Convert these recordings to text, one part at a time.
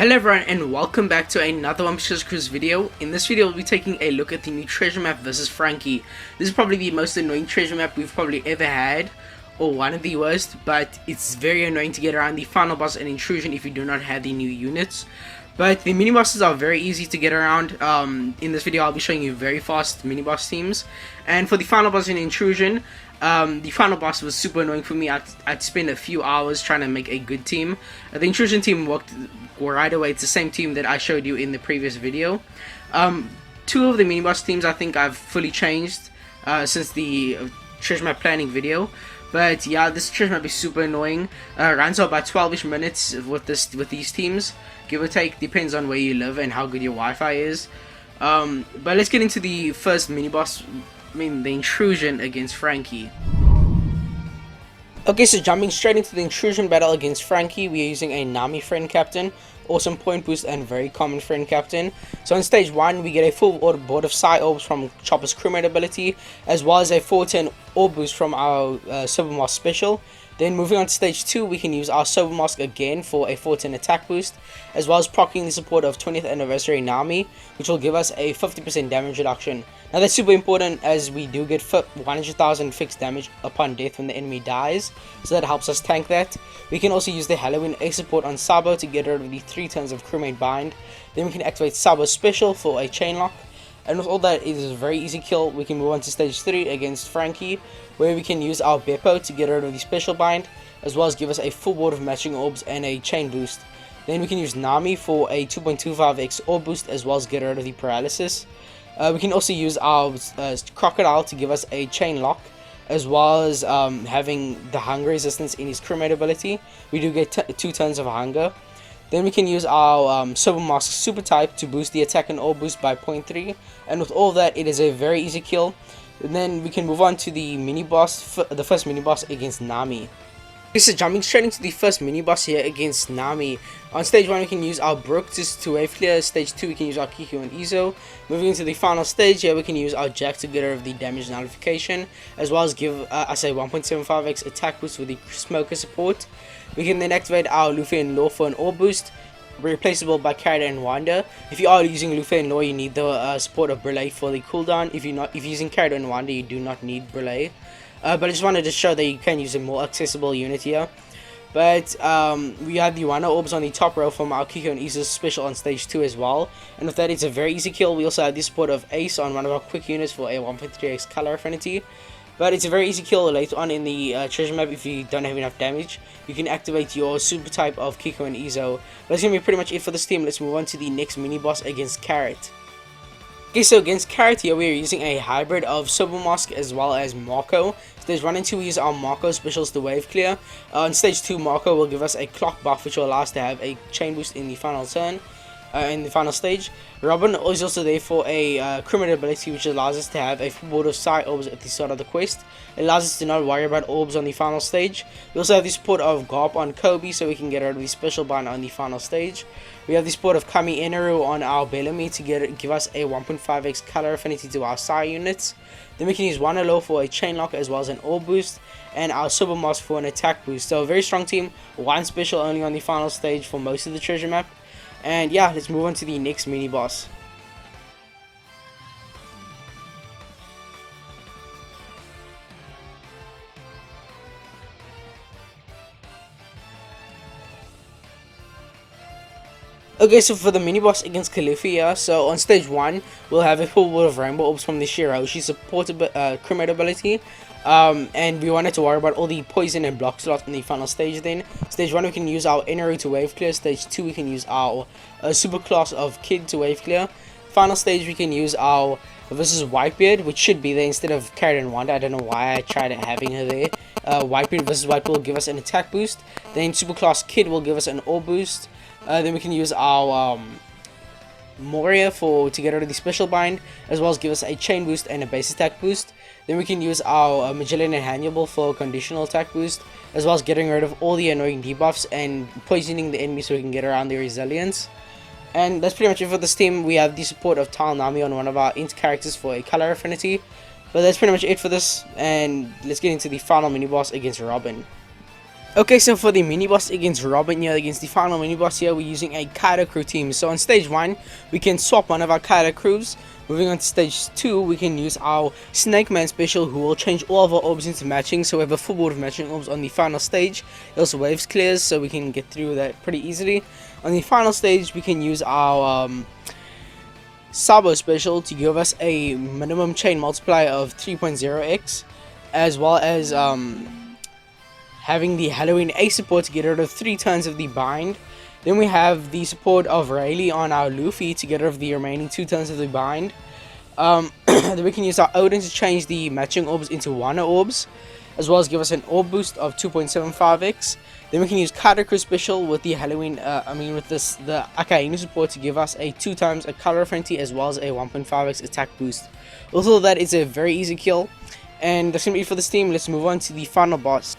Hello everyone and welcome back to another OPTC Cruise video. In this video we'll be taking a look at the new treasure map versus Franky. This is probably the most annoying treasure map we've probably ever had, or one of the worst, but it's very annoying to get around the final boss and Intrusion if you do not have the new units. But the mini bosses are very easy to get around. In this video I'll be showing you very fast mini boss teams. And for the final boss in Intrusion, the final boss was super annoying for me. I'd spend a few hours trying to make a good team. The Intrusion team worked right away. It's the same team that I showed you in the previous video. Two of the mini boss teams I think I've fully changed since the treasure map planning video. But yeah, this treasure map is super annoying. Runs out about 12ish minutes with these teams, give or take, depends on where you live and how good your Wi-Fi is. But let's get into the first mini boss. The Intrusion against Franky. Okay, so jumping straight into the Intrusion battle against Franky, we are using a Nami friend captain, awesome point boost and very common friend captain. So on stage 1 we get a full board of Psi orbs from Chopper's crewmate ability, as well as a 410 orb boost from our Silver Mask special. Then moving on to stage 2, we can use our Silver Mask again for a 410 attack boost, as well as proccing the support of 20th anniversary Nami, which will give us a 50% damage reduction. Now that's super important, as we do get 100,000 fixed damage upon death when the enemy dies, so that helps us tank that. We can also use the Halloween A support on Sabo to get rid of the 3 turns of crewmate bind. Then we can activate Sabo's special for a chain lock. And with all that, it is a very easy kill. We can move on to stage 3 against Franky, where we can use our Beppo to get rid of the special bind, as well as give us a full board of matching orbs and a chain boost. Then we can use Nami for a 2.25x orb boost, as well as get rid of the paralysis. We can also use our Crocodile to give us a chain lock, as well as having the hunger resistance in his crewmate ability. We do get 2 turns of hunger. Then we can use our Silver Mask super type to boost the attack and orb boost by 0.3, and with all that, it is a very easy kill. And then we can move on to the mini boss, the first mini boss against Nami. Okay, so jumping straight into the first mini boss here against Nami. On stage 1 we can use our Brook to wave clear. Stage 2 we can use our Kiko and Izo. Moving into the final stage here, we can use our Jack to get rid of the damage nullification, as well as give us a 1.75x attack boost with the Smoker support. We can then activate our Luffy and Law for an orb boost, replaceable by Carina and Wanda. If you are using Luffy and Law, you need the support of Brule for the cooldown. If you're using Carina and Wanda, you do not need Brule. But I just wanted to show that you can use a more accessible unit here. But we have the Wanda orbs on the top row from our Kiko and Izo's special on stage 2 as well. And with that, it's a very easy kill. We also have the support of Ace on one of our quick units for a 1.3x color affinity. But it's a very easy kill later on in the treasure map if you don't have enough damage. You can activate your super type of Kiko and Izo. But that's going to be pretty much it for this team. Let's move on to the next mini boss against Carrot. Okay, so against Carrot here, we are using a hybrid of Silver Mask as well as Marco. Stage 1 and 2 we use our Marco specials to wave clear. On stage 2, Marco will give us a clock buff, which will allow us to have a chain boost in the final turn. In the final stage, Robin is also there for a crewmate ability, which allows us to have a full board of Psi orbs at the start of the quest. It allows us to not worry about orbs on the final stage. We also have the support of Garp on Kobe, so we can get rid of the special bind on the final stage. We have the support of Kami Eneru on our Bellamy to give us a 1.5x color affinity to our Psi units. Then we can use Wanalo for a chain lock as well as an orb boost, and our Silver Mask for an attack boost. So a very strong team, one special only on the final stage for most of the treasure map. And yeah, let's move on to the next mini boss. Okay, so for the mini boss against Kalifa here, so on stage 1 we'll have a full board of rainbow orbs from the Shiroshi supported crewmate ability. And we wanted to worry about all the poison and block slots in the final stage. Then stage 1 we can use our Eneru to wave clear. Stage 2 we can use our super class of Kid to wave clear. Final stage we can use our versus Whitebeard, which should be there instead of Carrot and Wanda. I don't know why I tried having her there. Whitebeard versus Whitebeard will give us an attack boost. Then super class Kid will give us an orb boost. Then we can use our Moria to get rid of the special bind, as well as give us a chain boost and a base attack boost. Then we can use our Magellan and Hannibal for a conditional attack boost, as well as getting rid of all the annoying debuffs and poisoning the enemy so we can get around their resilience. And that's pretty much it for this team. We have the support of Tal Nami on one of our int characters for a color affinity. But that's pretty much it for this, and let's get into the final mini boss against Robin. Okay, so for the mini boss against Robin here, against the final mini boss here, we're using a Kaido crew team. So on stage 1, we can swap one of our Kaido crews. Moving on to stage 2, we can use our Snake Man special, who will change all of our orbs into matching. So we have a full board of matching orbs on the final stage. It also waves clears, so we can get through that pretty easily. On the final stage, we can use our Sabo special to give us a minimum chain multiplier of 3.0x, as well as having the Halloween A support to get rid of 3 turns of the bind. Then we have the support of Rayleigh on our Luffy to get rid of the remaining 2 turns of the bind. Then we can use our Odin to change the matching orbs into Wano orbs, as well as give us an orb boost of 2.75x. Then we can use Kaido Crew special with the Halloween, the Akainu support to give us a 2 times a color affinity, as well as a 1.5x attack boost. Also, that is a very easy kill, and that's gonna be it for this team. Let's move on to the final boss.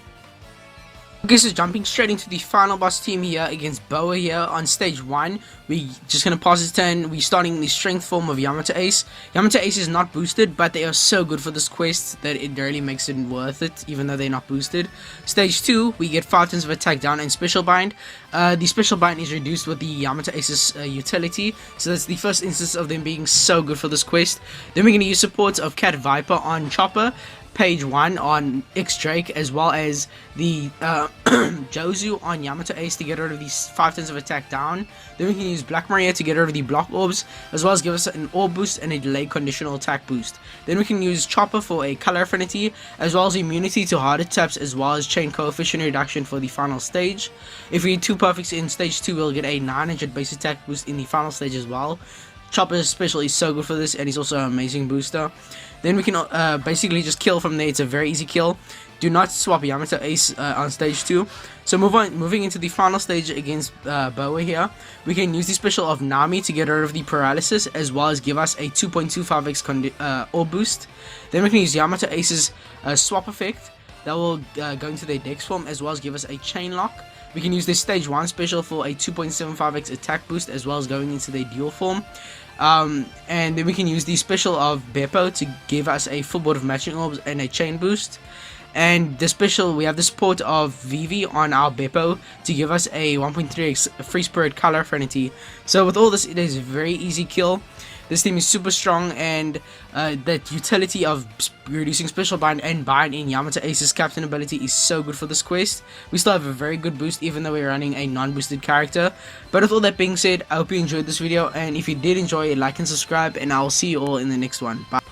Okay, so jumping straight into the final boss team here against Boa here on stage 1. We just gonna pause his turn. We're starting the strength form of Yamato Ace. Yamato Ace is not boosted, but they are so good for this quest that it really makes it worth it, even though they're not boosted. Stage 2, we get 5 turns of attack down and special bind. The special bind is reduced with the Yamato Ace's utility, so that's the first instance of them being so good for this quest. Then we're gonna use supports of Cat Viper on Chopper, Page 1 on X Drake, as well as the Jozu on Yamato Ace to get rid of these 5 turns of attack down. Then we can use Black Maria to get rid of the block orbs, as well as give us an orb boost and a delayed conditional attack boost. Then we can use Chopper for a color affinity, as well as immunity to harder taps, as well as chain coefficient reduction for the final stage. If we get 2 perfects in stage 2, we'll get a 900 base attack boost in the final stage as well. Chopper's special is so good for this, and he's also an amazing booster. Then we can basically just kill from there. It's a very easy kill. Do not swap Yamato Ace on stage 2. So moving into the final stage against Boa here, we can use the special of Nami to get rid of the paralysis, as well as give us a 2.25x orb boost. Then we can use Yamato Ace's swap effect that will go into their dex form, as well as give us a chain lock. We can use this stage 1 special for a 2.75x attack boost, as well as going into their dual form. And then we can use the special of Beppo to give us a full board of matching orbs and a chain boost. And the special, we have the support of Vivi on our Beppo to give us a 1.3x free spirit color affinity. So with all this, it is a very easy kill. This team is super strong, and that utility of reducing special bind and bind in Yamato Ace's captain ability is so good for this quest. We still have a very good boost, even though we're running a non-boosted character. But with all that being said, I hope you enjoyed this video, and if you did enjoy it, like and subscribe, and I'll see you all in the next one. Bye.